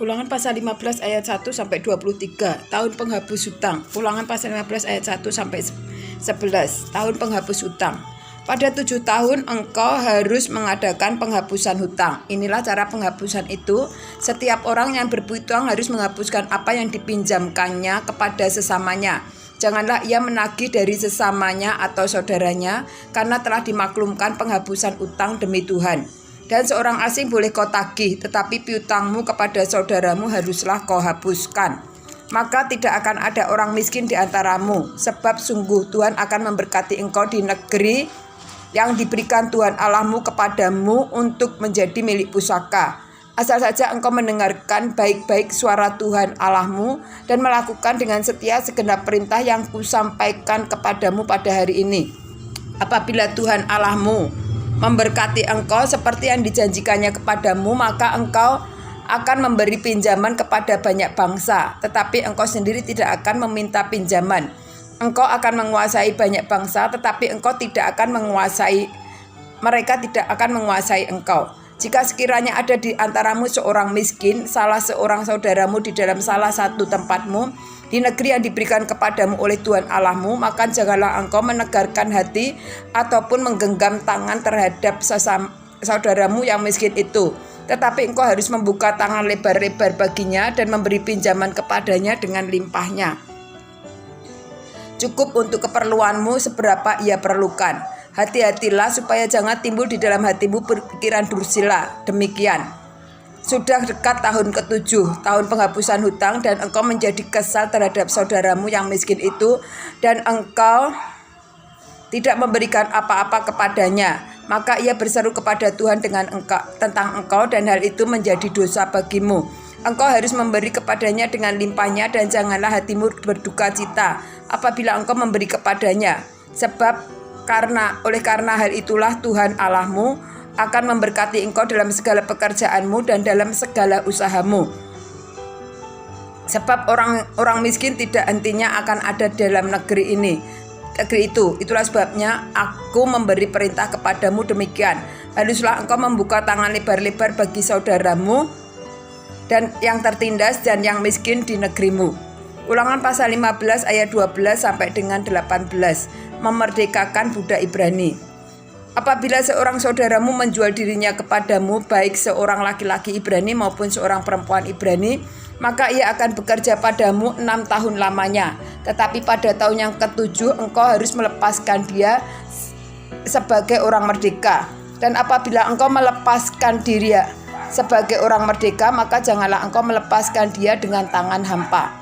Ulangan pasal 15 ayat 1 sampai 23, tahun penghapus hutang. Ulangan pasal 15 ayat 1 sampai 11, tahun penghapus hutang. Pada 7 tahun engkau harus mengadakan penghapusan hutang. Inilah cara penghapusan itu. Setiap orang yang berhutang harus menghapuskan apa yang dipinjamkannya kepada sesamanya. Janganlah ia menagih dari sesamanya atau saudaranya, karena telah dimaklumkan penghapusan utang demi Tuhan. Dan seorang asing boleh kau tagih, tetapi piutangmu kepada saudaramu haruslah kau hapuskan. Maka tidak akan ada orang miskin di antaramu, sebab sungguh Tuhan akan memberkati engkau di negeri yang diberikan Tuhan Allahmu kepadamu untuk menjadi milik pusaka. Asal saja engkau mendengarkan baik-baik suara Tuhan Allahmu dan melakukan dengan setia segenap perintah yang kusampaikan kepadamu pada hari ini. Apabila Tuhan Allahmu memberkati engkau seperti yang dijanjikannya kepadamu, maka engkau akan memberi pinjaman kepada banyak bangsa, tetapi engkau sendiri tidak akan meminta pinjaman. Engkau akan menguasai banyak bangsa, tetapi engkau tidak akan mereka tidak akan menguasai engkau. Jika sekiranya ada di antaramu seorang miskin, salah seorang saudaramu di dalam salah satu tempatmu, di negeri yang diberikan kepadamu oleh Tuhan Allahmu, maka janganlah engkau menegarkan hati ataupun menggenggam tangan terhadap saudaramu yang miskin itu. Tetapi engkau harus membuka tangan lebar-lebar baginya dan memberi pinjaman kepadanya dengan limpahnya, cukup untuk keperluanmu seberapa ia perlukan. Hati-hatilah supaya jangan timbul di dalam hatimu pikiran dursila. Demikian. Sudah dekat tahun ke-7, tahun penghapusan hutang, dan engkau menjadi kesal terhadap saudaramu yang miskin itu, dan engkau tidak memberikan apa-apa kepadanya. Maka ia berseru kepada Tuhan tentang engkau, dan hal itu menjadi dosa bagimu. Engkau harus memberi kepadanya dengan limpahnya, dan janganlah hatimu berduka cita apabila engkau memberi kepadanya. Sebab oleh karena hal itulah Tuhan Allahmu akan memberkati engkau dalam segala pekerjaanmu dan dalam segala usahamu. Sebab orang miskin tidak hentinya akan ada dalam negeri itu. Itulah sebabnya aku memberi perintah kepadamu demikian. Haruslah engkau membuka tangan lebar-lebar bagi saudaramu dan yang tertindas dan yang miskin di negerimu. Ulangan pasal 15 ayat 12 sampai dengan 18, memerdekakan budak Ibrani. Apabila seorang saudaramu menjual dirinya kepadamu, baik seorang laki-laki Ibrani maupun seorang perempuan Ibrani, maka ia akan bekerja padamu 6 tahun lamanya. Tetapi pada tahun yang ke-7 engkau harus melepaskan dia sebagai orang merdeka. Dan apabila engkau melepaskan dia sebagai orang merdeka, maka janganlah engkau melepaskan dia dengan tangan hampa.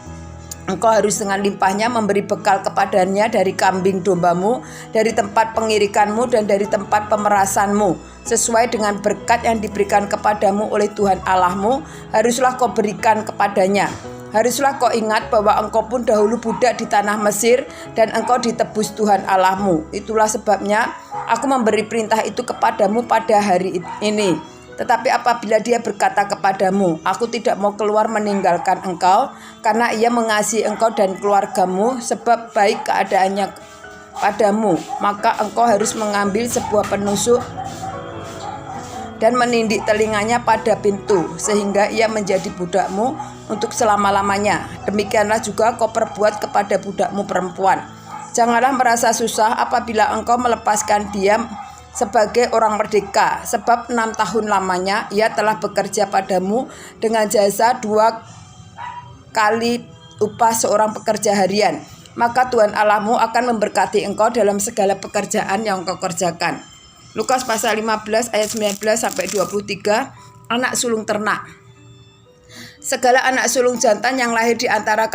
Engkau harus dengan limpahnya memberi bekal kepadanya dari kambing dombamu, dari tempat pengirikanmu dan dari tempat pemerasanmu, sesuai dengan berkat yang diberikan kepadamu oleh Tuhan Allahmu, haruslah kau berikan kepadanya. Haruslah kau ingat bahwa engkau pun dahulu budak di tanah Mesir dan engkau ditebus Tuhan Allahmu. Itulah sebabnya aku memberi perintah itu kepadamu pada hari ini. Tetapi apabila dia berkata kepadamu, aku tidak mau keluar meninggalkan engkau, karena ia mengasihi engkau dan keluargamu, sebab baik keadaannya padamu, maka engkau harus mengambil sebuah penusuk dan menindik telinganya pada pintu, sehingga ia menjadi budakmu untuk selama-lamanya. Demikianlah juga kau perbuat kepada budakmu perempuan. Janganlah merasa susah apabila engkau melepaskan dia sebagai orang merdeka, sebab 6 tahun lamanya ia telah bekerja padamu dengan jasa 2 kali upah seorang pekerja harian. Maka Tuhan Allahmu akan memberkati engkau dalam segala pekerjaan yang engkau kerjakan. Lukas pasal 15 ayat 19 sampai 23, anak sulung ternak. Segala anak sulung jantan yang lahir di antara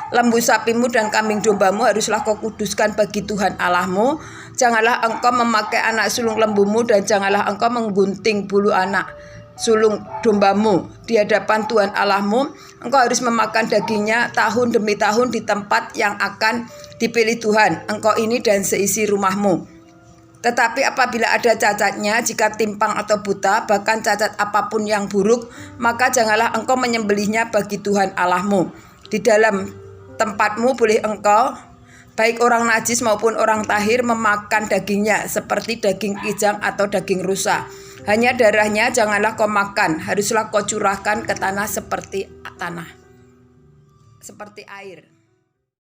lembu sapimu dan kambing dombamu haruslah kau kuduskan bagi Tuhan Allahmu. Janganlah engkau memakai anak sulung lembumu dan janganlah engkau menggunting bulu anak sulung dombamu di hadapan Tuhan Allahmu. Engkau harus memakan dagingnya tahun demi tahun di tempat yang akan dipilih Tuhan engkau ini dan seisi rumahmu. Tetapi apabila ada cacatnya, jika timpang atau buta, bahkan cacat apapun yang buruk, maka janganlah engkau menyembelihnya bagi Tuhan Allahmu. Di dalam tempatmu boleh engkau, baik orang najis maupun orang tahir, memakan dagingnya seperti daging kijang atau daging rusa. Hanya darahnya janganlah kau makan, haruslah kau curahkan ke tanah seperti air.